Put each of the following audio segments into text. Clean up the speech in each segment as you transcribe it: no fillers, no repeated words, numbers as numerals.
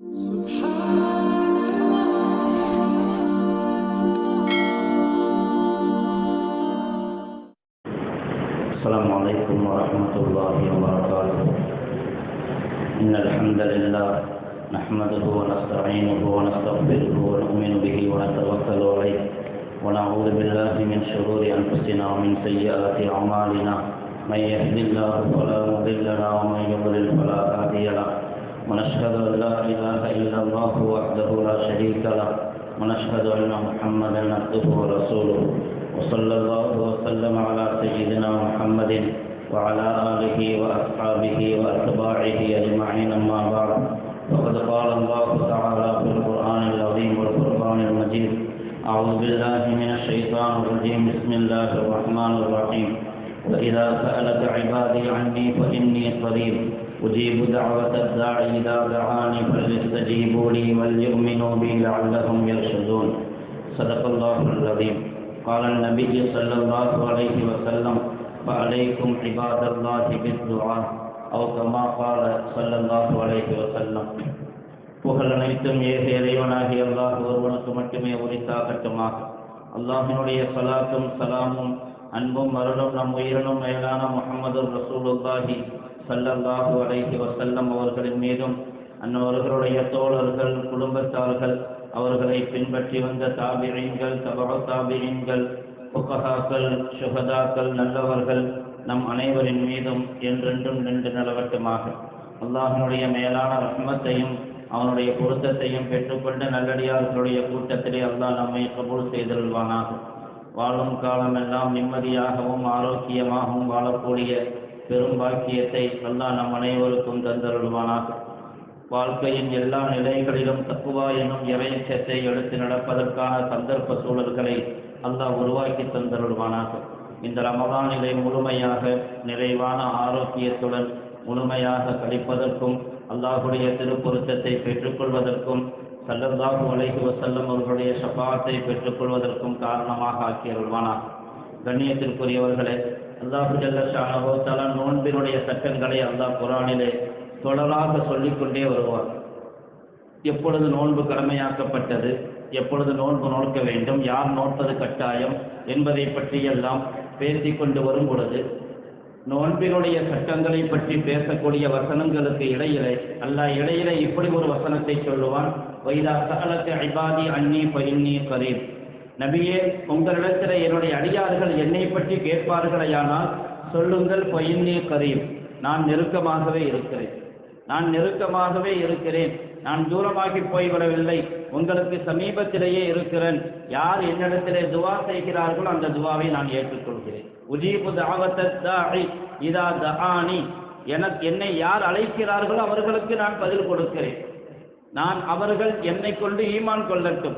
السلام عليكم ورحمة الله وبركاته. إن الحمد لله نحمده ونستعينه ونستغفره ونؤمن به ونتوكل عليه ونعوذ بالله من شرور أنفسنا ومن سيئات أعمالنا. من يهد الله فلا مضل له ومن يضلل فلا هادي له. ونشهد أن لا إله إلا الله وحده لا شريك له ونشهد أن محمدا عبده ورسوله. وصلى الله وسلم على سيدنا محمد وعلى آله وأصحابه وأتباعه أجمعين. أما بعد، فقد قال الله تعالى في القرآن العظيم والفرقان المجيد: أعوذ بالله من الشيطان الرجيم. بسم الله الرحمن الرحيم. وإذا سألك عبادي عني فإني قريب أجيب دعوة الداعي إذا دعاني فليستجيبوا لي وليؤمنوا بي لعلهم يرشدون. صدق الله العظيم. قال النبي صلى الله عليه وسلم: فعليكم عباد الله بالدعاء أو كما قال صلى الله عليه وسلم. புகழ் அனைத்தும் ஏக இறைவனாகிய அல்லாஹ் ஒருவனுக்கு மட்டுமே உரித்தாகட்டுமாக. அல்லாஹினுடைய ஸலாத்தும் ஸலாமும் அன்பும் அருளும் நம் உயிரினும் மேலான முஹம்மது ரசூலுல்லாஹி ஸல்லல்லாஹு அலைஹி வஸல்லம் அவர்களின் மீதும் அன்னவர்களுடைய தோழர்கள், குடும்பத்தார்கள், அவர்களை பின்பற்றி வந்த தாபிஈன்கள், தபஉ தாபிஈன்கள், ஃபுகஹாக்கள், ஷுஹதாக்கள், நல்லவர்கள் நம் அனைவரின் மீதும் என்றென்றும் நின்று நிலவட்டுமாக. அல்லாஹினுடைய மேலான ரஹ்மத்தையும் அவனுடைய பொருத்தத்தையும் பெற்றுக்கொண்ட நல்லடியார்களுடைய கூட்டத்திலே அல்லாஹ் நம்மை கபூல் செய்தருள்வானாக. வாழும் காலமெல்லாம் நிம்மதியாகவும் ஆரோக்கியமாகவும் வாழக்கூடிய பெரும் பாக்கியத்தை அல்லாஹ் நம் அனைவருக்கும் தந்தருள்வானாக. வாழ்க்கையின் எல்லா நிலைகளிலும் தக்குவா என்னும் இறையச்சத்தை எடுத்து நடப்பதற்கான சந்தர்ப்ப சூழல்களை அல்லாஹ் உருவாக்கி தந்தருள்வானாக. இந்த ரமதானிலே முழுமையாக நிறைவான ஆரோக்கியத்துடன் முழுமையாக கழிப்பதற்கும் அல்லாஹுடைய திருப்பொருத்தத்தை பெற்றுக்கொள்வதற்கும் ஸல்லல்லாஹு அலைஹி வஸல்லம் அவர்களுடைய ஷஃபாஅத்தை பெற்றுக்கொள்வதற்கும் காரணமாக ஆக்கியருள்வானாக. கண்ணியத்திற்குரியவர்களே, அல்லாஹு ஜல்ல ஷானஹு வ தஆலா நோன்பினுடைய சட்டங்களை அல்லாஹ் குர்ஆனிலே தொடராக சொல்லிக்கொண்டே வருவார். எப்பொழுது நோன்பு கடமையாக்கப்பட்டது, எப்பொழுது நோன்பு நோக்க வேண்டும், யார் நோற்பது கட்டாயம் என்பதை பற்றியெல்லாம் பேசிக்கொண்டு வரும் பொழுது நோன்பினுடைய சட்டங்களை பற்றி பேசக்கூடிய வசனங்களுக்கு இடையிலே இடையிலே இப்படி ஒரு வசனத்தை சொல்லுவான்: வைதா சஅலக இபாதி அன்னி ஃபஇன்னி கரீப். நபியே, உங்களிடத்தில் என்னுடைய அடியார்கள் என்னை பற்றி கேட்பார்களேயானால் சொல்லுங்கள், ஃபஇன்னி கரீப், நான் நெருக்கமாகவே இருக்கிறேன், நான் நெருக்கமாகவே இருக்கிறேன், நான் தூரமாகி போய்விடவில்லை, உங்களுக்கு சமீபத்திலேயே இருக்கிறேன். யார் என்னிடத்திலே துவா செய்கிறார்களோ அந்த துவாவை நான் ஏற்றுக்கொள்கிறேன். உஜீபு தஅவத்தத் தாஇ இதா தஆனி. என்னை யார் அழைக்கிறார்களோ அவர்களுக்கு நான் பதில் கொடுக்கிறேன். நான் அவர்கள் என்னை கொண்டு ஈமான் கொள்ளட்டும்,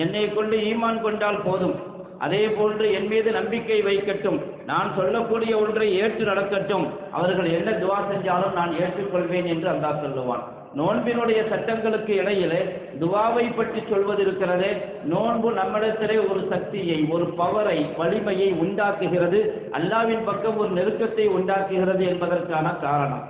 என்னை கொண்டு ஈமான் கொண்டால் போதும், அதே போன்று என் மீது நம்பிக்கை வைக்கட்டும், நான் சொல்லக்கூடிய ஒன்றை ஏற்று நடக்கட்டும், அவர்கள் என்ன துவா செஞ்சாலும் நான் ஏற்றுக்கொள்வேன் என்று அல்லாஹ் சொல்லுவான். நோன்பினுடைய சட்டங்களுக்கு இடையிலே துவாவை பற்றி சொல்வது இருக்கிறதே, நோன்பு நம்மிடத்திலே ஒரு சக்தியை, ஒரு பவரை, வலிமையை உண்டாக்குகிறது, அல்லாஹ்வின் பக்கம் ஒரு நெருக்கத்தை உண்டாக்குகிறது என்பதற்கான காரணம்.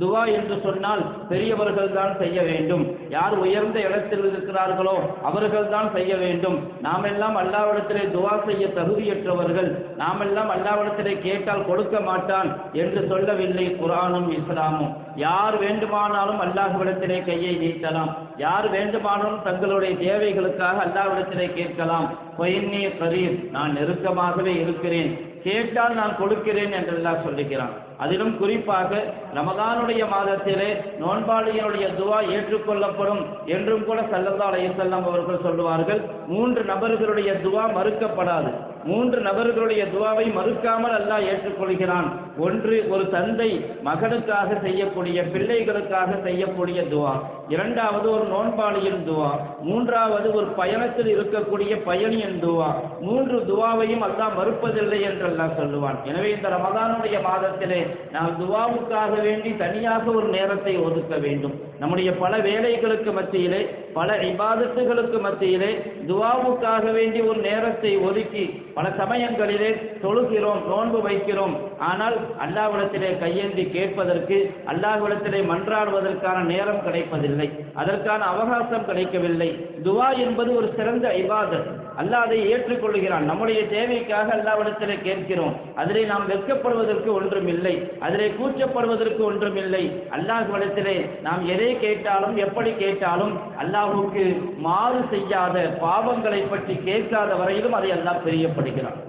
துவா என்று சொன்னால் பெரியவர்கள் தான் செய்ய வேண்டும், யார் உயர்ந்த இடத்தில் இருக்கிறார்களோ அவர்கள் தான் செய்ய வேண்டும். நாமெல்லாம் அல்லாஹ்விடத்திலே துவா செய்ய தகுதியற்றவர்கள், நாமெல்லாம் அல்லாஹ்விடத்திலே கேட்டால் கொடுக்க மாட்டான் என்று சொல்லவில்லை குர்ஆனும் இஸ்லாமும். யார் வேண்டுமானாலும் அல்லாஹ்விடத்திலே கையை நீட்டலாம், யார் வேண்டுமானாலும் தங்களுடைய தேவைகளுக்காக அல்லாஹ்விடத்திலே கேட்கலாம். ஃபஇன்னி கரீப், நான் நெருக்கமாகவே இருக்கிறேன், கேட்டால் நான் கொடுக்கிறேன் என்று அல்லாஹ் சொல்லுகிறான். அதிலும் குறிப்பாக ரமதானுடைய மாதத்திலே நோன்பாளியினுடைய துவா ஏற்றுக்கொள்ளப்படும் என்றும் கூட ஸல்லல்லாஹு அலைஹி வஸல்லம் அவர்கள் சொல்லுவார்கள். 3 நபர்களுடைய துவா மறுக்கப்படாது. 3 நபர்களுடைய துவாவை மறுக்காமல் அல்லாஹ் ஏற்றுக்கொள்கிறான். ஒன்று, ஒரு தந்தை மகனுக்காக செய்யக்கூடிய, பிள்ளைகளுக்காக செய்யக்கூடிய துவா. இரண்டாவது, ஒரு நோன்பாளியின் துவா. மூன்றாவது, ஒரு பயணத்தில் இருக்கக்கூடிய பயணியின் துவா. 3 துவாவையும் அல்லாஹ் மறுப்பதில்லை என்று அல்லாஹ் சொல்லுவான். எனவே இந்த ரமதானுடைய மாதத்திலே நாம் துவாவுக்காக வேண்டி தனியாக ஒரு நேரத்தை ஒதுக்க வேண்டும். நம்முடைய பல வேலைகளுக்கு மத்தியிலே, பல இபாதத்துகளுக்கு மத்தியிலே துவாவுக்காக வேண்டி ஒரு நேரத்தை ஒதுக்கி பல சமயங்களிலே தொழுகிறோம், நோன்பு வைக்கிறோம். ஆனால் அல்லாஹ்விடத்திலே கையேந்தி கேட்பதற்கு, அல்லாஹ்விடத்திலே மன்றாடுவதற்கான நேரம் கிடைப்பதில்லை, அதற்கான அவகாசம் கிடைக்கவில்லை. துவா என்பது ஒரு சிறந்த இபாதத். அல்லாஹ் அதை ஏற்றுக்கொள்கிறான். நம்முடைய தேவைக்காக அல்லாஹ்விடத்திலே கேட்கிறோம். அதிலே நாம் வெட்கப்படுவதற்கு ஒன்றுமில்லை, அதிலே கூச்சப்படுவதற்கு ஒன்றுமில்லை. அல்லாஹ்விடத்திலே நாம் எதை கேட்டாலும் எப்படி கேட்டாலும் அல்லாஹ்வுக்கு மாறு செய்யாத, பாவங்களை பற்றி கேட்காத வரையிலும் அதை அல்லாஹ் பிரியப்படுகிறான்.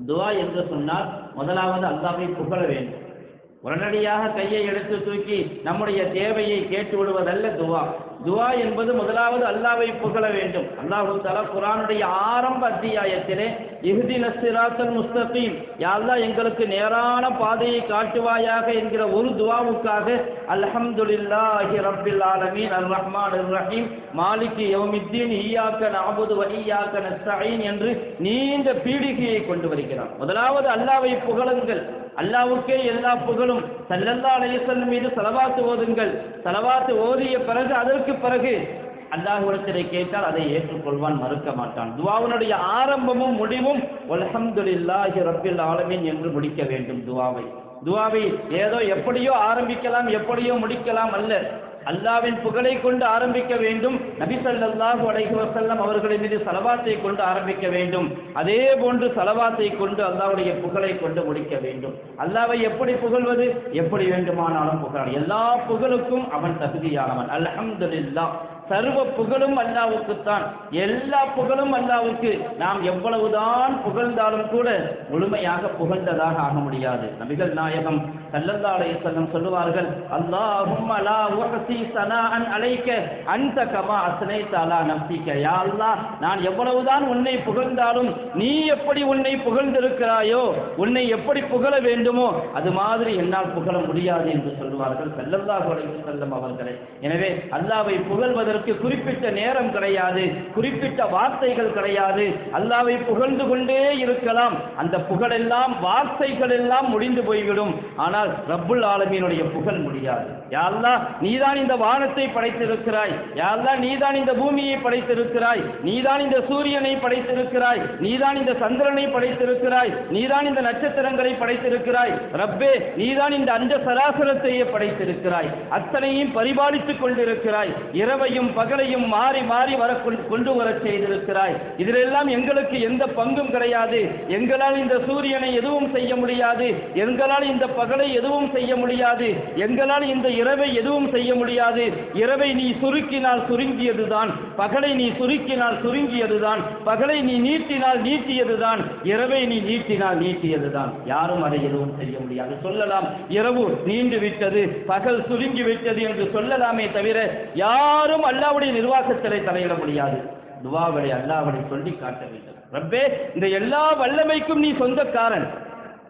துவா என்று சொன்னால் முதலாவது அல்லாஹ்வை புகழ வேண்டும். உடனடியாக கையை எடுத்து தூக்கி நம்முடைய தேவையை கேட்டு விடுவதல்ல துவா. துவா என்பது முதலாவது அல்லாஹ்வை புகழ வேண்டும். அல்லாஹ் தஆலா குர்ஆனுடைய ஆரம்ப அத்தியாயத்திலே இஹ்தினஸ் ஸிராத்தல் முஸ்தகீம், யா அல்லாஹ் எங்களுக்கு நேரான பாதையை காட்டுவாயாக என்கிற ஒரு துவாவுக்காக அல்ஹம்துலில்லாஹி ரப்பில் ஆலமீன் அர் ரஹ்மானிர் ரஹீம் மாலிகி யௌமித்தீன் இய்யாக நஅபுது வ இய்யாக நஸ்தஈன் என்று நீண்ட பீடிகையை கொண்டு வருகிறார். முதலாவது அல்லாஹ்வை புகழுங்கள், அல்லாஹ்வுக்கே எல்லா புகழும். ஸல்லல்லாஹு அலைஹி வஸல்லம் மீது ஸலவாத் ஓதுங்கள். ஸலவாத் ஓதிய பிறகு அதற்கு பிறகு அல்லாஹ்விடத்திலே கேட்டால் அதை ஏற்றுக்கொள்வான், மறுக்க மாட்டான். துஆவுடைய ஆரம்பமும் முடிவும் அல்ஹம்துலில்லாஹி ரப்பில் ஆலமீன் என்று முடிக்க வேண்டும். துஆவை ஏதோ எப்படியோ ஆரம்பிக்கலாம், எப்படியோ முடிக்கலாம் அல்ல. அல்லாஹ்வின் புகழை கொண்டு ஆரம்பிக்க வேண்டும். நபி ஸல்லல்லாஹு அலைஹி வஸல்லம் அவர்களின் மீது ஸலவாத்தை கொண்டு ஆரம்பிக்க வேண்டும். அதே போன்று ஸலவாத்தை கொண்டு அல்லாஹ்வுடைய புகழை கொண்டு முடிக்க வேண்டும். அல்லாஹ்வை எப்படி புகழ்வது? எப்படி வேண்டுமானாலும் புகழலாம். எல்லா புகழுக்கும் அவன் தகுதியானவன். அல்ஹம்துலில்லாஹ், சர்வ புகழும் அல்லாஹ்வுக்குத்தான். எல்லா புகழும் அல்லாஹ்வுக்கு. நாம் எவ்வளவுதான் புகழ்ந்தாலும் கூட முழுமையாக புகழ்ந்ததாக ஆக முடியாது. நபிகள் நாயகம் ஸல்லல்லாஹு அலைஹி வஸல்லம் சொல்லுவார்கள், அல்லாஹும்ம லா உஹ்ஸி ஸனாஅன் அலைக அன்த கமா அஸ்னைத அலா நஃப்ஸிக. யா அல்லாஹ், நான் எவ்வளவுதான் உன்னை புகழ்ந்தாலும் நீ எப்படி உன்னை புகழ்ந்திருக்கிறாயோ, உன்னை எப்படி புகழ வேண்டுமோ அது மாதிரி என்னால் புகழ முடியாது என்று சொல்லுவார்கள் ஸல்லல்லாஹு அலைஹி வஸல்லம் அவர்களே. எனவே அல்லாஹ்வை புகழ்வதற்கு குறிப்பிட்ட நேரம் கிடையாது, குறிப்பிட்ட வார்த்தைகள் கிடையாது. அல்லாஹ்வை புகழ்ந்து கொண்டே இருக்கலாம். அந்த புகழெல்லாம், வார்த்தைகள் எல்லாம் முடிந்து போய்விடும். ஆனால் ரப்புல் ஆலமீனுடைய புகழ் முடியாது. யா அல்லாஹ், நீதான் இந்த வானத்தை படைத்திருக்கிறாய். யா அல்லாஹ், நீதான் இந்த பூமியை படைத்திருக்கிறாய். நீதான் இந்த சூரியனை படைத்திருக்கிறாய். நீதான் இந்த சந்திரனை படைத்திருக்கிறாய். நீதான் இந்த நட்சத்திரங்களை படைத்திருக்கிறாய். ரப்பே, நீதான் இந்த அண்ட சராசரத்தையே படைத்திருக்கிறாய். அத்தனையும் பரிபாலித்துக் கொண்டிருக்கிறாய். இரவையும் பகலையும் மாறி மாறி கொண்டு வர செய்திருக்கிறாய். இதிலெல்லாம் எங்களுக்கு எந்த பங்கும் கிடையாது. எங்களால் இந்த சூரியனை எதுவும் செய்ய முடியாது. எங்களால் இந்த பகலை எதுவும் செய்ய முடியாது. எங்களால் இந்த இரவை எதுவும் செய்ய முடியாது. இரவை நீ சுருக்கினால் சுருங்கியதுதான், பகலை நீ சுருக்கினால் சுருங்கியதுதான், பகலை நீ நீட்டினால் நீட்டியதுதான், இரவை நீ நீட்டினால் நீட்டியதுதான். யாரும் அதை எதுவும் செய்ய முடியாது. சொல்லலாம் இரவு நீண்டு விட்டது, பகல் சுருங்கி விட்டது என்று சொல்லலாமே தவிர யாரும் அல்லாஹ்வுடைய நிர்வாகத்திலே தலையிட முடியாது. துஆவை அல்லாஹ்வை சொல்லி காட்ட வேண்டும். ரப்பே, இந்த எல்லா வல்லமைக்கும் நீ சொந்தக்காரன்.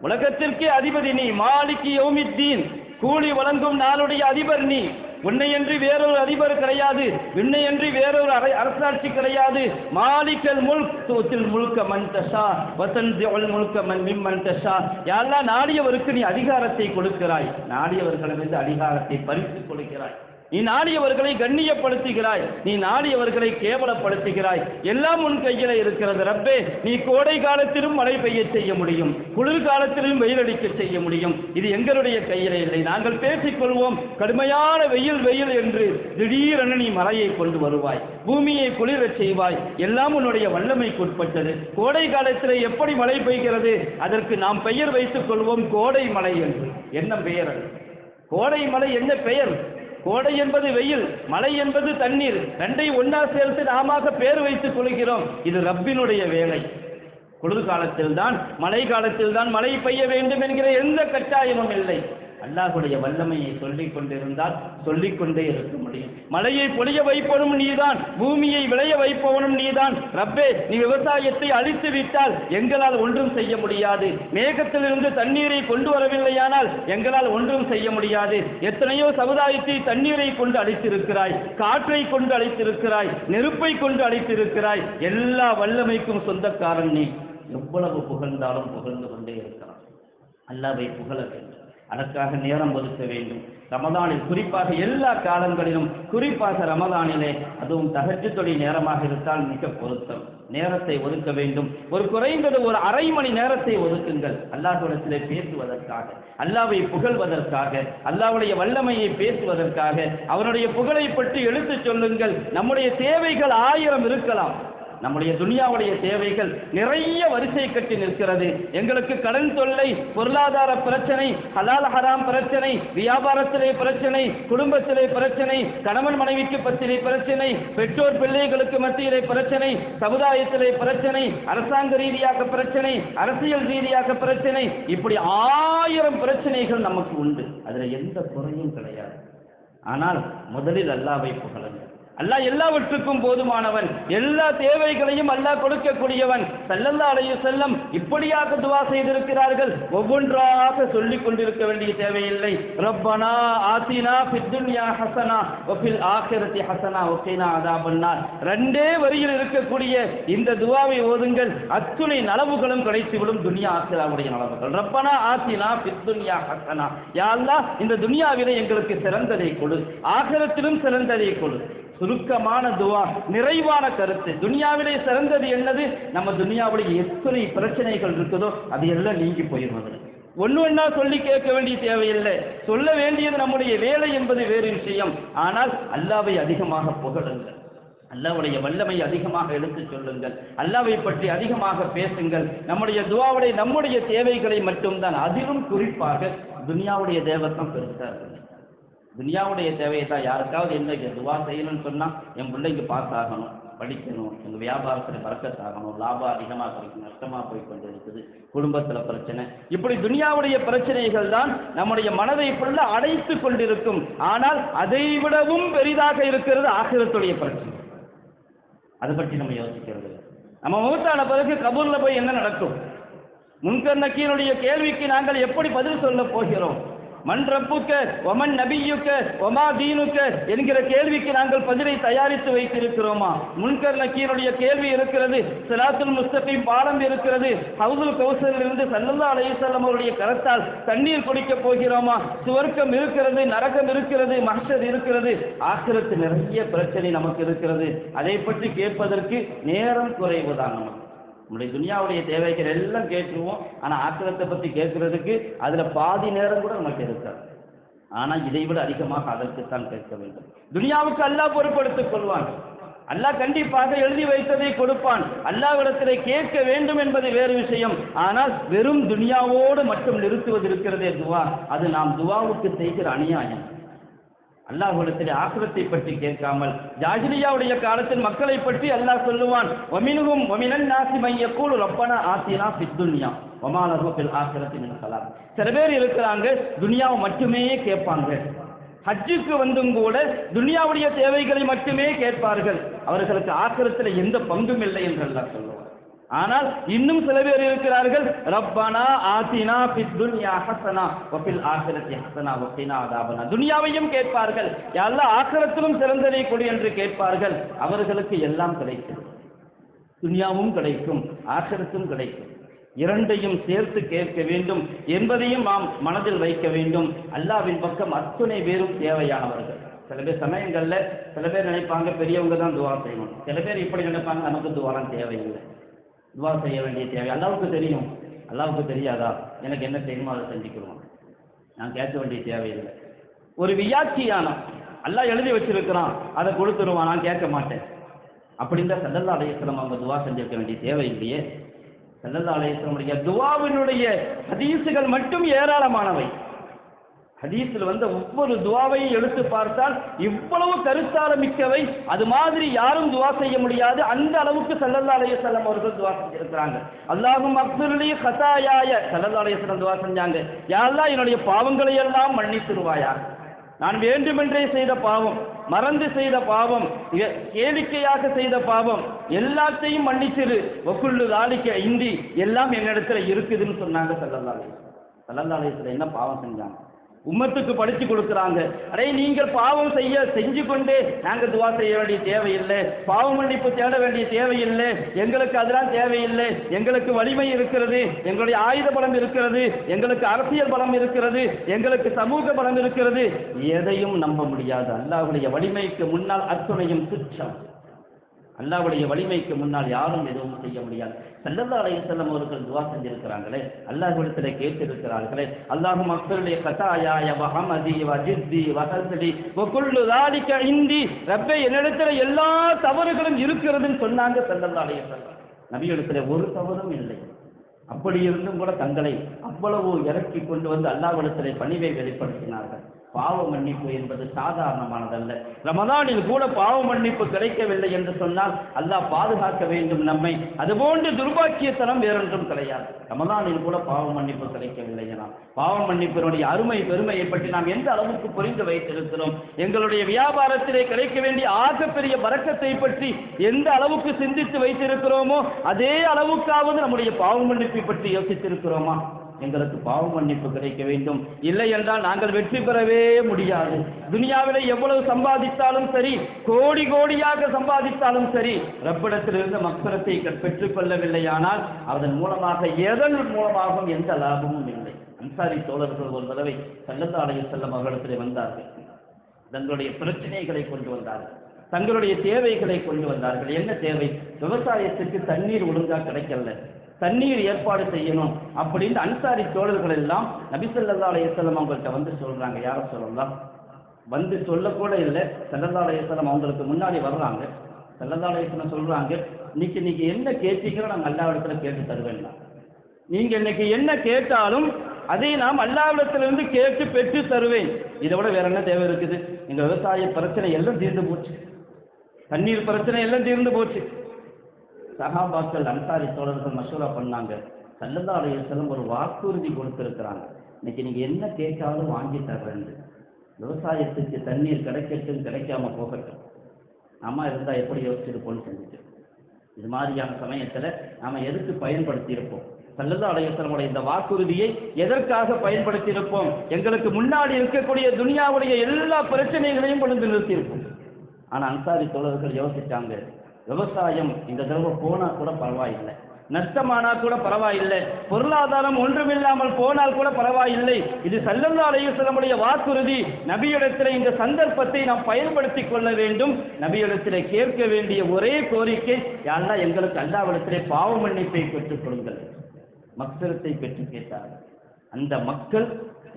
உலகத்திற்கே அதிபதி நீ. மாலிகி யௌமித்தீன், கூலி வழங்கும் நாளுடைய அதிபர் நீ. உன்னையன்றி வேறொரு அதிபர் கிடையாது. உன்னையன்றி வேறொரு அரசாட்சி கிடையாது. மாலிகல் முல்க் தூத்தில் முல்க மன் தஷா வதன்சிஉல் முல்க மிம்மன் தஷா. யா அல்லாஹ், நாடியவருக்கு நீ அதிகாரத்தை கொடுக்கிறாய், நாடியவர்களிடமிருந்து அதிகாரத்தை பறித்துக் கொடுக்கிறாய். நீ நாடியவர்களை கண்ணியப்படுத்துகிறாய், நீ நாடியவர்களை கேவலப்படுத்துகிறாய். எல்லாம் உன் கையில இருக்கிறது. ரப்பே, நீ கோடை காலத்திலும் மழை பெய்ய செய்ய முடியும், குளிர்காலத்திலும் வெயிலடிக்க செய்ய முடியும். இது எங்களுடைய கையில இல்லை. நாங்கள் பேசிக்கொள்வோம் கடுமையான வெயில் வெயில் என்று. திடீரென நீ மழையை கொண்டு வருவாய், பூமியை குளிரச் செய்வாய். எல்லாம் உன்னுடைய வல்லமைக்குட்பட்டது. கோடை காலத்தில் எப்படி மழை பெய்கிறது? அதற்கு நாம் பெயர் வைத்துக் கொள்வோம் கோடை மழை என்று. என்ன பெயர் அது? கோடை மழை என்ன பெயர்? கோடை என்பது வெயில், மழை என்பது தண்ணீர். ரெண்டை ஒன்னா சேர்த்து நாம பேர் வைத்துக் கொள்கிறோம். இது ரப்பினுடைய வேலை. குளிர்காலத்தில் தான், மழை காலத்தில் தான் மழை பெய்ய வேண்டும் என்கிற எந்த கட்டாயமும் இல்லை. அல்லாஹ்வுடைய வல்லமையை சொல்லிக் கொண்டிருந்தால் சொல்லிக்கொண்டே இருக்க முடியும். மழையை பொழிய வைப்பவனும் நீதான், பூமியை விளைய வைப்பவனும் நீதான். ரப்பே, நீ விவசாயத்தை அழித்து விட்டால் எங்களால் ஒன்றும் செய்ய முடியாது. மேகத்திலிருந்து தண்ணீரை கொண்டு வரவில்லையானால் எங்களால் ஒன்றும் செய்ய முடியாது. எத்தனையோ சமுதாயத்தை தண்ணீரை கொண்டு அழித்திருக்கிறாய், காற்றை கொண்டு அழித்திருக்கிறாய், நெருப்பை கொண்டு அழித்திருக்கிறாய். எல்லா வல்லமைக்கும் சொந்தக்காரன் நீ. எவ்வளவு புகழ்ந்தாலும் புகழ்ந்து கொண்டே இருக்கிறான். அல்லாஹ்வை புகழ வேண்டும். அதற்காக நேரம் ஒதுக்க வேண்டும். ரமதானில், குறிப்பாக எல்லா காலங்களிலும், குறிப்பாக ரமதானிலே, அதுவும் தஹஜ்ஜுடைய நேரமாக இருந்தால் மிக பொருத்தம். நேரத்தை ஒதுக்க வேண்டும். ஒரு குறைந்தது ஒரு அரை மணி நேரத்தை ஒதுக்குங்கள் அல்லாஹ்விடத்திலே பேசுவதற்காக, அல்லாஹ்வை புகழ்வதற்காக, அல்லாஹ்வுடைய வல்லமையை பேசுவதற்காக, அவனுடைய புகழை பற்றி எடுத்துச் சொல்லுங்கள். நம்முடைய தேவைகள் 1000 இருக்கலாம். நம்முடைய துனியாவுடைய தேவைகள் நிறைய வரிசை கட்டி நிற்கிறது. எங்களுக்கு கடன் தொல்லை, பொருளாதார பிரச்சனை, ஹலால் ஹராம் பிரச்சனை, வியாபாரத்திலே பிரச்சனை, குடும்பத்திலே பிரச்சனை, கணவன் மனைவிக்கு பத்திலே பிரச்சனை, பெற்றோர் பிள்ளைகளுக்கு மத்தியிலே பிரச்சனை, சமுதாயத்திலே பிரச்சனை, அரசாங்க ரீதியாக பிரச்சனை, அரசியல் ரீதியாக பிரச்சனை, இப்படி 1000 பிரச்சனைகள் நமக்கு உண்டு. அதுல எந்த குறையும் கிடையாது. ஆனால் முதலில் அல்லாஹ்வை புகழுங்கள். அல்லாஹ் எல்லாவற்றுக்கும் போதுமானவன், எல்லா தேவைகளையும் அல்லாஹ் கொடுக்கக்கூடியவன். ஸல்லல்லாஹு அலைஹி வஸல்லம் இப்படியாக துஆ செய்திருக்கிறார்கள். ஒவ்வொன்றாக சொல்லிக் கொண்டிருக்க வேண்டிய தேவையில்லை. ரப்பனா ஆத்தினா ஃபித் துன்யா ஹஸனா வ ஃபில் ஆখিরাতি ஹஸனா வ கினா அஸாபன்னார். ரெண்டே வரியில் இருக்கக்கூடிய இந்த துஆவை ஓதுங்கள். அத்துணை நலவுகளும் கிடைத்துவிடும், துன்யா ஆখিরাவுடைய நலவுகள். ரப்பனா ஆத்தினா ஃபித் துன்யா ஹஸனா, யா அல்லாஹ் இந்த துன்யாவிலே எங்களுக்கு சிறந்ததை கொடு, ஆখিরাத்திலும் சிறந்ததை கொடு. சுருக்கமான துவா, நிறைவான கருத்து. துனியாவிலே சிறந்தது என்னது? நம்ம துனியாவுடைய எத்தனை பிரச்சனைகள் இருக்குதோ அது எல்லாம் நீங்கி போயிடுவது. ஒன்னா சொல்லி கேட்க வேண்டிய தேவையில்லை. சொல்ல வேண்டியது நம்முடைய வேலை என்பது வேறு விஷயம். ஆனால் அல்லாஹ்வை அதிகமாக புகழுங்கள், அல்லாஹ்வுடைய வல்லமை அதிகமாக எடுத்துச் சொல்லுங்கள், அல்லாஹ்வை பற்றி அதிகமாக பேசுங்கள். நம்முடைய துவாவுடைய நம்முடைய தேவைகளை மட்டும்தான், அதிலும் குறிப்பாக துனியாவுடைய தேவத்தம் பெருசா இருக்கு. துனியாவுடைய தேவையை தான். யாருக்காவது என்ன துவா செய்யணும்னு சொன்னால், என் பிள்ளைக்கு பாஸ் ஆகணும், படிக்கணும், எங்கள் வியாபாரத்தில் பறக்கத்தாகணும், லாபம் அதிகமாக கிடைக்கும், நஷ்டமாக போய் கொண்டு இருக்குது, குடும்பத்தில் பிரச்சனை, இப்படி துனியாவுடைய பிரச்சனைகள் தான் நம்முடைய மனதை ஃபுல்லாக அடைத்து கொண்டிருக்கும். ஆனால் அதை விடவும் பெரிதாக இருக்கிறது ஆখিরাத்துடைய பிரச்சனை. அதை பற்றி நம்ம யோசிக்கிறது. நம்ம மௌத்தான பிறகு கபூர்ல போய் என்ன நடக்கும்? முன்கர் நக்கீருடைய கேள்விக்கு நாங்கள் எப்படி பதில் சொல்ல போகிறோம்? மன் ரப்புக்க ஒமன் நபியுக்க ஒமா தீனுக்க என்கிற கேள்விக்கு நாங்கள் பதிலை தயாரித்து வைத்திருக்கிறோமா? முன்கர் நக்கீருடைய கேள்வி இருக்கிறது, சிராத்துல் முஸ்தகீம் பாலம் இருக்கிறது, ஹவுதுல் கௌசரிலிருந்து ஸல்லல்லாஹு அலைஹி வஸல்லம் அவருடைய கரத்தால் தண்ணீர் குடிக்க போகிறோமா? சுவர்க்கம் இருக்கிறது, நரகம் இருக்கிறது, மஹ்ஷர் இருக்கிறது, ஆখিরাத்து நிறைய பிரச்சனை நமக்கு இருக்கிறது. அதை பற்றி கேட்பதற்கு நேரம் குறைவுதான். நம்முடைய துனியாவுடைய தேவைகள் எல்லாம் கேட்டுருவோம். ஆனால் ஆখিরাத்தை பற்றி கேட்கறதுக்கு அதில் பாதி நேரம் கூட நமக்கு இருக்காது. ஆனால் இதை விட அதிகமாக அதற்குத்தான் கேட்க வேண்டும். துனியாவுக்கு அல்லாஹ் பொறுப்படுத்திக் கொள்வான். அல்லாஹ் கண்டிப்பாக எழுதி வைத்ததை கொடுப்பான். அல்லாஹ்விடத்திலே கேட்க வேண்டும் என்பது வேறு விஷயம். ஆனால் வெறும் துனியாவோடு மட்டும் நிறுத்துவது இருக்கிறதே துவா, அது நாம் துவாவுக்கு செய்கிற அநியாயம். அல்லாஹ்விடத்திலே ஆখিরাத்தை பற்றி கேட்காமல், ஜாஹிலியாவுடைய காலத்தில் மக்களை பற்றி அல்லாஹ் சொல்லுவான், வமின்ஹும் வமினன் நாஸி மன் யகூலு ரப்பனா ஆத்தினா ஃபித் துன்யா வமா லஹு ஃபில் ஆখিরাத்தி மின் ഖலாக். சில பேர் இருக்கிறாங்க, துனியாவை மட்டுமே கேட்பாங்க. ஹஜ்ஜுக்கு வந்தும் கூட துனியாவுடைய தேவைகளை மட்டுமே கேட்பார்கள். அவர்களுக்கு ஆখিরাத்தில் எந்த பங்கும் இல்லை என்று அல்லாஹ் சொல்லுவான். ஆனால் இன்னும் சில பேர் இருக்கிறார்கள், ரப்பனா ஆத்தினா ஃபித் துன்யா ஹஸனா வ ஃபில் ஆখিরাத்தி ஹஸனா வ கினா அஸாபன்னார். துனியாவையும் கேட்பார்கள், யா அல்லாஹ் ஆখিরাத்திலும் சிறந்ததை கொடு என்று கேட்பார்கள். அவர்களுக்கு எல்லாம் கிடைக்கும், துனியாவும் கிடைக்கும், ஆখিরাத்தும் கிடைக்கும். இரண்டையும் சேர்த்து கேட்க வேண்டும் என்பதையும் நாம் மனதில் வைக்க வேண்டும். அல்லாஹ்வின் பக்கம் அத்துணை பேரும் தேவையானவர்கள். சில பேர் சமயங்கள்ல சில பேர் நினைப்பாங்க பெரியவங்க தான் துவா செய்யணும், சில பேர் இப்படி நினைப்பாங்க நமக்கு துவாலாம் தேவையில்லை. துவா செய்ய வேண்டிய தேவை அல்லாஹ்வுக்கு தெரியும். அல்லாஹ்வுக்கு தெரியாதா? எனக்கு என்ன செய்யணுமோ அதை செஞ்சுக்கிடுவோம், நான் கேட்க வேண்டிய தேவையில்லை. ஒரு வியாக்கியானம் அல்லாஹ் எழுதி வச்சிருக்கிறான், அதை கொடுத்துருவான், நான் கேட்க மாட்டேன் அப்படின்ற ஸல்லல்லாஹு அலைஹி வஸல்லம் அவங்க துவா செஞ்சிருக்க வேண்டிய தேவை இல்லையே. ஸல்லல்லாஹு அலைஹி வஸல்லம் துவாவினுடைய ஹதீஸுகள் மட்டும் ஏராளமானவை. ஹதீஸில் ஒவ்வொரு துவாவையும் எடுத்து பார்த்தால் இவ்வளவு கருத்தால மிக்கவை, அது மாதிரி யாரும் துவா செய்ய முடியாது. அந்த அளவுக்கு ஸல்லல்லாஹு அலைஹி வஸல்லம் அவர்கள் துவா செஞ்சிருக்கிறாங்க. அல்லாஹும் அக்ஃபிர்லி ஹதாயாய, ஸல்லல்லாஹு அலைஹி வஸல்லம் துவா செஞ்சாங்க, யா அல்லாஹ் என்னுடைய பாவங்களை எல்லாம் மன்னித்துருவாயா. நான் வேண்டுமென்றே செய்த பாவம், மறந்து செய்த பாவம், கேளிக்கையாக செய்த பாவம் எல்லாத்தையும் மன்னிச்சிரு. வக்குள்ளு தாலிக்க இந்தி எல்லாம் என்னிடத்துல இருக்குதுன்னு சொன்னாங்க ஸல்லல்லாஹு அலைஹி வஸல்லம். ஸல்லல்லாஹு அலைஹி வஸல்லம் என்ன பாவம் செஞ்சாங்க? உம்மத்துக்கு படிச்சு கொடுக்குறாங்க. அடே நீங்கள் பாவம் செஞ்சு கொண்டே நாங்கள் துவா செய்ய வேண்டிய தேவையில்லை, பாவ மன்னிப்பு தேட வேண்டிய தேவையில்லை, எங்களுக்கு அதெல்லாம் தேவையில்லை. எங்களுக்கு வலிமை இருக்கிறது, எங்களுடைய ஆயுத பலம் இருக்கிறது, எங்களுக்கு அரசியல் பலம் இருக்கிறது, எங்களுக்கு சமூக பலம் இருக்கிறது. எதையும் நம்ப முடியாது. அல்லாஹ்வுடைய வலிமைக்கு முன்னால் அத்துணையும் துச்சம். அல்லாஹ்வுடைய வலிமைக்கு முன்னால் யாரும் எதுவும் செய்ய முடியாது. ஸல்லல்லாஹு அலைஹி வஸல்லம் அவர்கள் துஆ செஞ்சிருக்கிறாங்களே, அல்லாஹ்விடத்திலே கேட்டிருக்கிறார்களே, அல்லாஹும் அக்ஃபிர்லி கதாயா வஹமதி வஜித்தி வஹஸ்தி வகுல்லு ذلك இந்தி. ரப்பே, என்னிடத்தில் எல்லா தவறுகளும் இருக்கிறதுன்னு சொன்னாங்க ஸல்லல்லாஹு அலைஹி வஸல்லம். நபியிடத்தில் ஒரு தவறும் இல்லை. அப்படி இருந்தும் கூட தங்களை அவ்வளவு இறக்கி கொண்டு வந்து அல்லாஹ்விடத்திலே பணிவை வெளிப்படுத்தினார்கள். பாவ மன்னிப்பு என்பது சாதாரணமானதல்ல. ரமதானில் கூட பாவ மன்னிப்பு கிடைக்கவில்லை என்று சொன்னால் அல்லாஹ் பாதுகாக்க வேண்டும் நம்மை. அதுபோன்று துர்பாக்கியத்தனம் வேறொன்றும் கிடையாது. ரமதானில் கூட பாவ மன்னிப்பு கிடைக்கவில்லை என பாவ மன்னிப்பினுடைய அருமை பெருமையை பற்றி நாம் எந்த அளவுக்கு புரிந்து வைத்திருக்கிறோம், எங்களுடைய வியாபாரத்திலே கிடைக்க வேண்டிய ஆகப்பெரிய பரக்கத்தை பற்றி எந்த அளவுக்கு சிந்தித்து வைத்திருக்கிறோமோ அதே அளவுக்காவது நம்முடைய பாவ மன்னிப்பை பற்றி யோசித்திருக்கிறோமா? எங்களுக்கு பாவ மன்னிப்பு கிடைக்க வேண்டும். இல்லை என்றால் நாங்கள் வெற்றி பெறவே முடியாது. துனியாவிலே எவ்வளவு சம்பாதித்தாலும் சரி, கோடி கோடியாக சம்பாதித்தாலும் சரி, ரப்பிடத்திலிருந்து மக்ஃபிரத்தை பெற்றுக் கொள்ளவில்லையானால் அதன் மூலமாக எதன் மூலமாகவும் எந்த லாபமும் இல்லை. அன்சாரி தோழர்கள் ஒரு தடவை ஸல்லல்லாஹு அலைஹி வஸல்லம் அவர்களிடத்திலே வந்தார்கள். தங்களுடைய பிரச்சனைகளை கொண்டு வந்தார்கள், தங்களுடைய தேவைகளை கொண்டு வந்தார்கள். என்ன தேவை? விவசாயத்துக்கு தண்ணீர் ஒழுங்கா கிடைக்கல, தண்ணீர் ஏற்பாடு செய்யணும் அப்படின்னு அன்சாரி தோழர்கள் எல்லாம் நபி ஸல்லல்லாஹு அலைஹி வஸல்லம் அவங்கள்ட்ட வந்து சொல்றாங்க. யார சொல்லலாம், வந்து சொல்லக்கூட இல்லை, ஸல்லல்லாஹு அலைஹி வஸல்லம் அவங்களுக்கு முன்னாடி வர்றாங்க. ஸல்லல்லாஹு அலைஹி வஸல்லம் சொல்றாங்க, இன்னைக்கு என்ன கேட்டீங்களோ நாங்கள் அல்லாஹ்விடத்துல கேட்டு தருவேன். நீங்க இன்னைக்கு என்ன கேட்டாலும் அதை நாம் அல்லாஹ்விடத்திலிருந்து கேட்டு பெற்று தருவேன். இதை விட வேற என்ன தேவை இருக்குது? எங்க விவசாய பிரச்சனை எல்லாம் தீர்ந்து போச்சு, தண்ணீர் பிரச்சனை எல்லாம் தீர்ந்து போச்சு. சஹாபாக்கள் அன்சாரி தோழர்கள் மஷூரா பண்ணாங்க. ஸல்லல்லாஹு அலைஹி வஸல்லம் ஒரு வாக்குறுதி கொடுத்திருக்கிறாங்க, இன்னைக்கு நீங்க என்ன கேட்டாலும் வாங்கி தர்றேன். விவசாயத்துக்கு தண்ணீர் கிடைக்கட்டும் கிடைக்காம போகட்டும், நாம இருந்தா எப்படி யோசிச்சிருப்போம்னு செஞ்சுட்டு இது மாதிரியான சமயத்துல நாம எதுக்கு பயன்படுத்தி இருப்போம்? ஸல்லல்லாஹு அலைஹி வஸல்லம் இந்த வாக்குறுதியை எதற்காக பயன்படுத்தி இருப்போம்? எங்களுக்கு முன்னாடி இருக்கக்கூடிய துனியாவுடைய எல்லா பிரச்சனைகளையும் கொண்டு நிறுத்தியிருப்போம். ஆனா அன்சாரி தோழர்கள் யோசிச்சாங்க, விவசாயம் இந்த தடவை போனா கூட பரவாயில்லை, நஷ்டமானா கூட பரவாயில்லை, பொருளாதாரம் ஒன்றுமில்லாமல் போனால் கூட பரவாயில்லை, இது ஸல்லல்லாஹு அலைஹி வஸல்லம் வாக்குறுதி. நபியிடத்தில் இந்த சந்தர்ப்பத்தை நாம் பயன்படுத்திக் கொள்ள வேண்டும். நபியிடத்தில் கேட்க வேண்டிய ஒரே கோரிக்கை, யா அல்லாஹ் எங்களுக்கு அல்லாஹ்விடத்திலே பாவ மன்னிப்பை பெற்றுக் கொடுங்கள். மக்ஃபிரத்தை பெற்று கேட்டார்கள். அந்த மக்கள்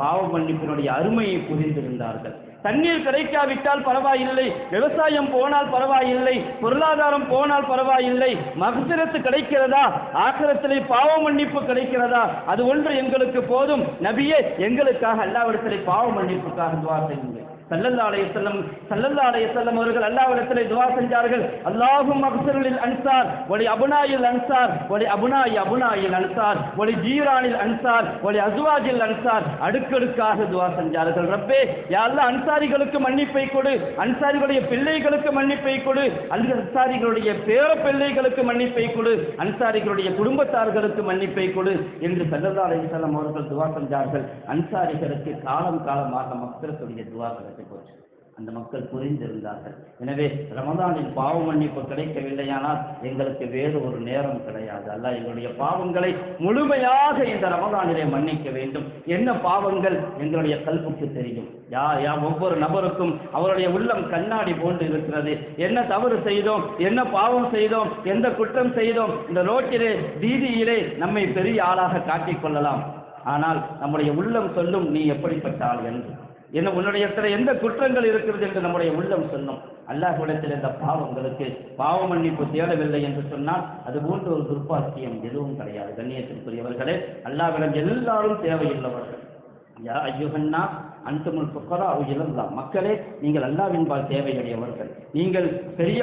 பாவ மன்னிப்பினுடைய அருமையை புரிந்திருந்தார்கள். தண்ணீர் கிடைக்காவிட்டால் பரவாயில்லை, விவசாயம் போனால் பரவாயில்லை, பொருளாதாரம் போனால் பரவாயில்லை, மக்ஃபிரத்து கிடைக்கிறதா, ஆகிரத்திலே பாவ மன்னிப்பு கிடைக்கிறதா, அது ஒன்று எங்களுக்கு போதும். நபியே, எங்களுக்காக அல்லாஹ்விடத்திலே பாவ மன்னிப்புக்காக துஆ செய்யுங்கள். ஸல்லல்லாஹு அலைஹி வஸல்லம் அவர்கள் அல்லாஹ்விடத்திலே துஆ செஞ்சார்கள். அல்லாஹும்ம அக்ஃபிர் லில் அன்சார் வலி அப்னாயில் அன்சார் வலி அப்னாயி அப்னாயில் அன்சார் வலி ஜீரானில் அன்சார் வலி அஸ்வாஜில் அன்சார். அடுக்கடுக்காக துஆ செஞ்சார்கள். ரப்பே, யா அல்லாஹ் அன்சாரிகளுக்கு மன்னிப்பை கொடு, அன்சாரிகளுடைய பிள்ளைகளுக்கு மன்னிப்பை கொடு, அன்சாரிகளுடைய பேர பிள்ளைகளுக்கு மன்னிப்பை கொடு, அன்சாரிகளுடைய குடும்பத்தார்களுக்கு மன்னிப்பை கொடு என்று ஸல்லல்லாஹு அலைஹி வஸல்லம் அவர்கள் துஆ செஞ்சார்கள். அன்சாரிகளுக்கு காலம் காலமாக மக்ஃபிரத்துடைய துஆ போச்சு. அந்த மக்கள் புரிந்திருந்தார்கள். எனவே ரமதானில் பாவ மன்னிப்பு கிடைக்கவில்லையானால் எங்களுக்கு வேறு ஒரு நேரம் கிடையாது. அல்லாஹ் எங்களுடைய பாவங்களை முழுமையாக இந்த ரமதானிலே மன்னிக்க வேண்டும். என்ன பாவங்கள் எங்களுடைய கல்புக்கு தெரியும். ஒவ்வொரு நபருக்கும் அவருடைய உள்ளம் கண்ணாடி போன்று இருக்கிறது. என்ன தவறு செய்தோம், என்ன பாவம் செய்தோம், எந்த குற்றம் செய்தோம், இந்த ரோட்டிலே வீதியிலே நம்மை பெரிய ஆளாக காட்டிக் கொள்ளலாம். ஆனால் நம்முடைய உள்ளம் சொல்லும், நீ எப்படிப்பட்ட ஆள் என்று. என்ன உன்னுடைய எந்த குற்றங்கள் இருக்கிறது என்று நம்முடைய உள்ளம் சொன்னோம். அல்லாஹ்விடத்தில் இந்த பாவங்களுக்கு பாவ மன்னிப்பு தேடவில்லை என்று சொன்னால் அது போன்ற ஒரு துர்பாக்கியம் எதுவும் கிடையாது. கண்ணியத்திற்குரியவர்களே, அல்லாஹ்விடம் எல்லாரும் தேவையுள்ளவர்கள். யா அய்யுஹன்னா அன்துமுல் ஃபுக்கராஉ இலல்லாஹ், மக்களே நீங்கள் அல்லாஹ்வின்பால் தேவையுடையவர்கள். நீங்கள் பெரிய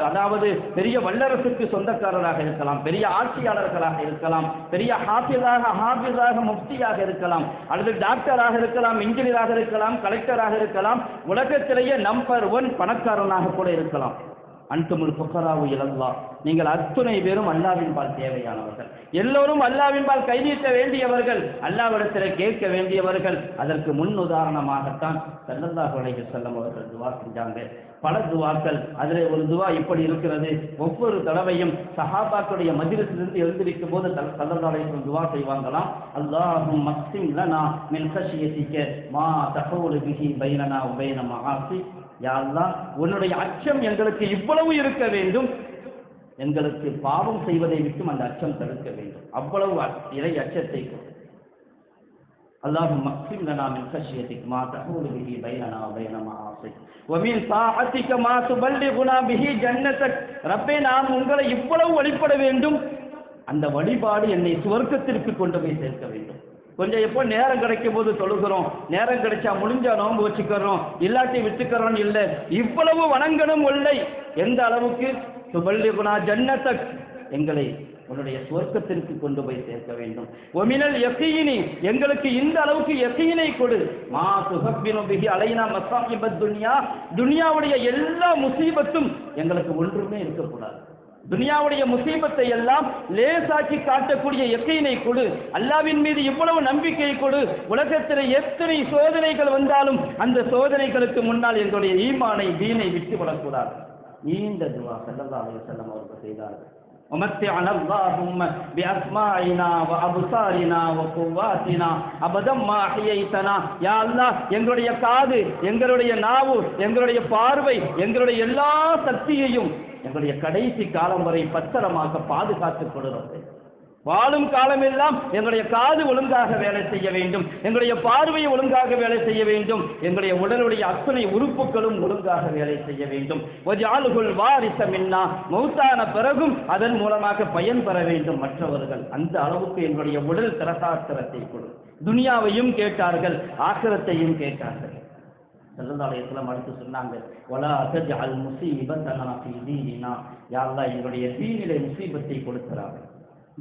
அதாவது பெரிய வல்லரசுக்கு சொந்தக்காரராக இருக்கலாம், பெரிய ஆட்சியாளர்களாக இருக்கலாம், பெரிய ஹாஃபிஸாக முஃப்தியாக இருக்கலாம், அல்லது டாக்டராக இருக்கலாம், இன்ஜினியராக இருக்கலாம், கலெக்டராக இருக்கலாம், உலகத்திலேயே நம்பர் 1 பணக்காரனாக கூட இருக்கலாம். அன்துமுல் ஃபுக்கராஉ இலல்லாஹ், நீங்கள் அத்துணை பேரும் அல்லாஹ்வின்பால் தேவையானவர்கள். எல்லோரும் அல்லாஹ்வின்பால் கை நீட்ட வேண்டியவர்கள், அல்லாஹ்விடத்தில் கேட்க வேண்டியவர்கள். அதற்கு முன் உதாரணமாகத்தான் ஸல்லல்லாஹு அலைஹி வஸல்லம் அவர்கள் துஆ செஞ்சாங்க. பல துஆக்கள், அதிலே ஒரு துஆ இப்படி இருக்கிறது. ஒவ்வொரு தடவையும் சஹாபாக்களுடைய மஜ்லிஸிலிருந்து எழுந்திருக்கும் போது ஸல்லல்லாஹு அலைஹி வஸல்லம் துஆ செய்வாங்களாம். அல்லாஹும்ம அக்ஸிம் லனா மின் கஷியதிக மா தஹூலு பிஹி பைனனா வ பைன மஆசி யா அல்லாஹ் உன்னுடைய அச்சம் எங்களுக்கு இவ்வளவு இருக்க வேண்டும், எங்களுக்கு பாவம் செய்வதை விட்டும் அந்த அச்சம் தடுக்க வேண்டும். அவ்வளவு இறை அச்சத்தை اللهم اقسم لنا من خشيتك ما تحول به بيننا وبين معاصيك ومن طاعتك ما تبلغنا به جنتك. ரப்பே, நாம் உங்களை இவ்வளவு வழிபட வேண்டும், அந்த வழிபாடு என்னை சுவர்க்கத்திற்கு கொண்டு போய் சேர்க்க வேண்டும். கொஞ்சம் எப்போ நேரம் கிடைக்கும் போது தொழுகிறோம், நேரம் கிடைச்சா முடிஞ்சா நோன்பு வச்சுக்கிறோம், இல்லாட்டி விட்டுக்கிறோம் இல்லை. இவ்வளவு வணங்கணும் இல்லை. எந்த அளவுக்கு? துபல்லிகுனா ஜன்னத்தக், எங்களை உன்னுடைய சுவர்க்கத்திற்கு கொண்டு போய் சேர்க்க வேண்டும். ஒமினல் யகீனி, எங்களுக்கு இந்த அளவுக்கு யகீனை கொடு. மா துஹப்பினு பிஹி அலைனா மஸாஹிபத் துன்யா, துன்யாவுடைய எல்லா முசீபத்தும் எங்களுக்கு ஒன்றுமே இருக்கக்கூடாது. துனியாவுடைய முசீபத்தை எல்லாம் லேசாக்கி காட்டக்கூடிய யகீனை கொடு. அல்லாஹ்வின் மீது இவ்வளவு நம்பிக்கை கொடு. உலகத்தில் எத்தனை சோதனைகள் வந்தாலும் அந்த சோதனைகளுக்கு முன்னால் எங்களுடைய ஈமானை தீனை விட்டு விடக்கூடாது. நீண்ட துஆ ஸல்லல்லாஹு அலைஹி வஸல்லம் அவர்கள் செய்தார்கள். ومتعنا اللهم بأسماعنا وأبصارنا وقواتنا أبدا ما أحييتنا. யா அல்லாஹ், எங்களுடைய காது, எங்களுடைய நாவு, எங்களுடைய பார்வை, எங்களுடைய எல்லா சக்தியையும் எங்களுடைய கடைசி காலம் வரை பத்திரமாக பாதுகாத்துக் கொடுக்கிறது. வாழும் காலமெல்லாம் எங்களுடைய காது ஒழுங்காக வேலை செய்ய வேண்டும், எங்களுடைய பார்வையை ஒழுங்காக வேலை செய்ய வேண்டும், எங்களுடைய உடலுடைய அத்தனை உறுப்புகளும் ஒழுங்காக வேலை செய்ய வேண்டும். வஜ்அல்ஹுல் வாரிஸ மின்னா, மௌத்தான பிறகும் அதன் மூலமாக பயன் பெற வேண்டும் மற்றவர்கள். அந்த அளவுக்கு எங்களுடைய உடல் திரசாத்திரத்தை கொடு. துனியாவையும் கேட்டார்கள், ஆখিরাத்தையும் கேட்டார்கள். ஸல்லல்லாஹு அலைஹி வஸல்லம் அடுத்து சொன்னாங்க, வலா தஜ்அல் முஸீபத்தனா ஃபீ தீனினா. யா அல்லாஹ், எங்களுடைய தீனிலே முசீபத்தை கொடுக்கிறார்கள்,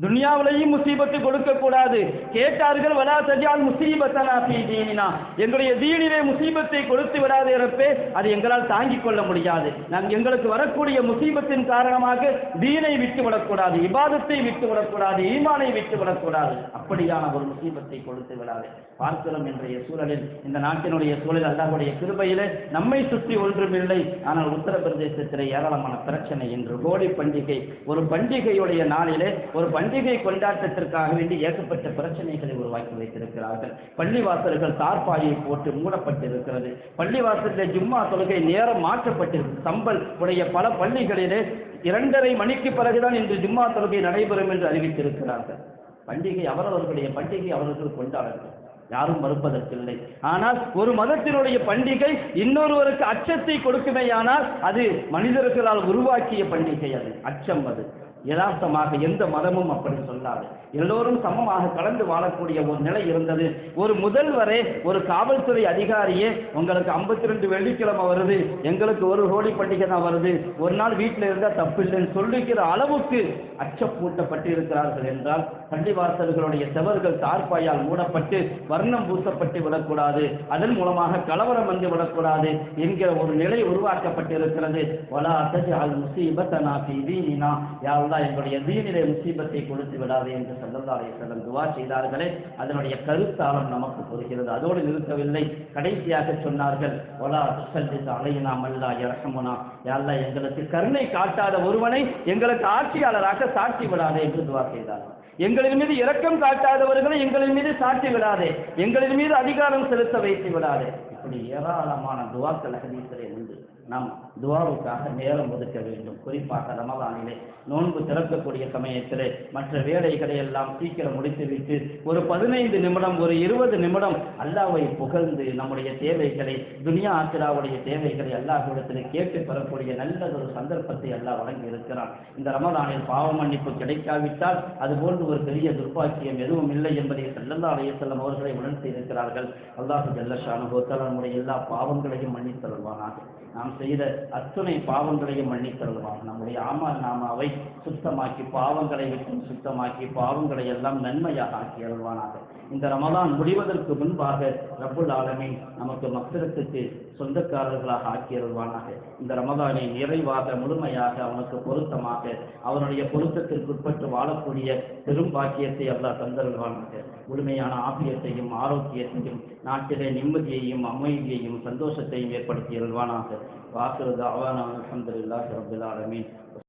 துனியாவிலையும் முசீபத்து கொடுக்க கூடாது. கேட்டார்கள், வலா தஜ்அல் முஸீபத்தனா ஃபீ தீனினா, எங்களுடைய தீனிலே முசீபத்தை கொடுத்து விடாதே ரப்பே, அது எங்களால் தாங்கிக் கொள்ள முடியாது. எங்களுக்கு வரக்கூடிய முசீபத்தின் காரணமாக தீனை விட்டு விடக்கூடாது, இபாதத்தை விட்டு விடக்கூடாது, ஈமானை விட்டு விடக்கூடாது. அப்படியான ஒரு முசீபத்தை கொடுத்து விடாது. பார்க்கிறோம் இன்றைய சூழலில், இந்த நாட்டினுடைய சூழல் அல்லாஹ்வுடைய கிருபையிலே நம்மை சுற்றி ஒன்றுமில்லை. ஆனால் உத்தரப்பிரதேசத்திலே ஏராளமான பிரச்சனை. இன்று ஹோலி பண்டிகை, ஒரு பண்டிகையுடைய நாளிலே ஒரு பண்டிகை கொண்டாட்டத்திற்காக வேண்டி ஏகப்பட்ட பிரச்சனைகளை உருவாக்கி வைத்திருக்கிறார்கள். பள்ளிவாசல்கள் தார்பாயை போட்டு மூடப்பட்டிருக்கிறது. பள்ளிவாசலில் ஜும்மா தொழுகை நேரம் மாற்றப்பட்டிருக்கு. சம்பல் உடைய பல பள்ளிகளிலே 2:30 மணிக்கு பிறகுதான் இன்று ஜும்மா தொழுகை நடைபெறும் என்று அறிவித்திருக்கிறார்கள். பண்டிகை அவரவர்களுடைய பண்டிகை அவர்கள் கொண்டாடட்டும், யாரும் மறுப்பதற்கில்லை. ஆனால் ஒரு மதத்தினுடைய பண்டிகை இன்னொருவருக்கு அச்சத்தை கொடுக்குமேயானால் அது மனிதர்களால் உருவாக்கிய பண்டிகை. அது அச்சம். அது யதார்த்தமாக எந்த மதமும் அப்படி சொல்லாது. எல்லோரும் சமமாக கலந்து வாழக்கூடிய ஒரு நிலை இருந்தது. ஒரு முதல்வரே, ஒரு காவல்துறை அதிகாரியே, உங்களுக்கு 52 வெள்ளிக்கிழமை வருது, எங்களுக்கு ஒரு ஹோலி பண்டிகை தான் வருது, ஒரு நாள் வீட்டில் இருந்தால் தப்பில்லைன்னு சொல்லிக்கிற அளவுக்கு அச்சப்பூட்டப்பட்டு இருக்கிறார்கள் என்றால், பள்ளிவாசல்களுடைய செவர்கள் தார்பாயால் மூடப்பட்டு வர்ணம் பூசப்பட்டு விடக்கூடாது, அதன் மூலமாக கலவரம் வந்து விடக்கூடாது என்கிற ஒரு நிலை உருவாக்கப்பட்டிருக்கிறது. வலா தஜ்அல் முஸீபத்தனா ஃபீ தீனினா, யா அல்லாஹ், எங்களுடைய தீனிலே முசீபத்தை கொடுத்து விடாது என்று ஸல்லல்லாஹு அலைஹி வஸல்லம் துஆ செய்தார்களே, அதனுடைய கருத்தாளம் நமக்கு புரிகிறது. அதோடு நிறுத்தவில்லை, கடைசியாக சொன்னார்கள், வலா துஸல்லித் அலைனா மல்லா யர்ஹமுனா. யா அல்லாஹ், எங்களுக்கு கருணை காட்டாத ஒருவனை எங்களுக்கு ஆட்சியாளராக சாட்சி விடாதே என்று துஆ செய்தார்கள். எங்களின் மீது இரக்கம் காட்டாதவர்களை எங்களின் மீது சாட்சி விடாதே, எங்களின் மீது அதிகாரம் செலுத்த வைத்து விடாதே. இப்படி ஏராளமான துஆக்கள் ஹதீஸிலே உண்டு. நாம் துஆவுக்காக நேரம் ஒதுக்க வேண்டும். குறிப்பாக ரமலானிலே நோன்பு திறக்கக்கூடிய சமயத்திலே மற்ற வேலைகளை எல்லாம் சீக்கிரம் முடித்துவிட்டு ஒரு 15 நிமிடம், ஒரு 20 நிமிடம் அல்லாஹ்வை புகழ்ந்து நம்முடைய தேவைகளை, துனியா ஆখিরাவுடைய தேவைகளை அல்லாஹ்விடத்திலே கேட்டு பெறக்கூடிய நல்லதொரு சந்தர்ப்பத்தை அல்லாஹ் வழங்கி இருக்கிறான். இந்த ரமலானில் பாவ மன்னிப்பு கிடைக்காவிட்டால் அதுபோன்று ஒரு பெரிய துர்பாக்கியம் எதுவும் இல்லை என்பதை ஸல்லல்லாஹு அலைஹி வஸல்லம் அவர்களை உணர்த்தி இருக்கிறார்கள். அல்லாஹ் ஜல்ல ஷானுஹு தஆலா நம்முடைய எல்லா பாவங்களையும் மன்னித்தருள்வானாக. நாம் செய்த அத்துணை பாவங்களையும் மன்னித்தருள்வான். நம்முடைய ஆமால் நாமாவை சுத்தமாக்கி, பாவங்களை விட்டு சுத்தமாக்கி, பாவங்களை எல்லாம் நன்மையாக ஆக்கி அருள்வானாக. இந்த ரமலான் முடிவதற்கு முன்பாக ரப்புல் ஆலமீன் நமக்கு மக்ஃபிரத்துக்கு சொந்தக்காரர்களாக ஆக்கி அருள்வானாக. இந்த ரமலானை நிறைவாக, முழுமையாக, அவனுக்கு பொருத்தமாக, அவனுடைய பொருத்தத்திற்குட்பட்டு வாழக்கூடிய பெரும் பாக்கியத்தை அல்லாஹ் தந்தருள்வானாக. முழுமையான ஆபியத்தையும் ஆரோக்கியத்தையும், நாட்டிலே நிம்மதியையும் அமைதியையும் சந்தோஷத்தையும் ஏற்படுத்தி அருள்வானாக. வாக்கிரு தஅவானா அல்ஹம்துலில்லாஹி ரப்பில் ஆலமீன்.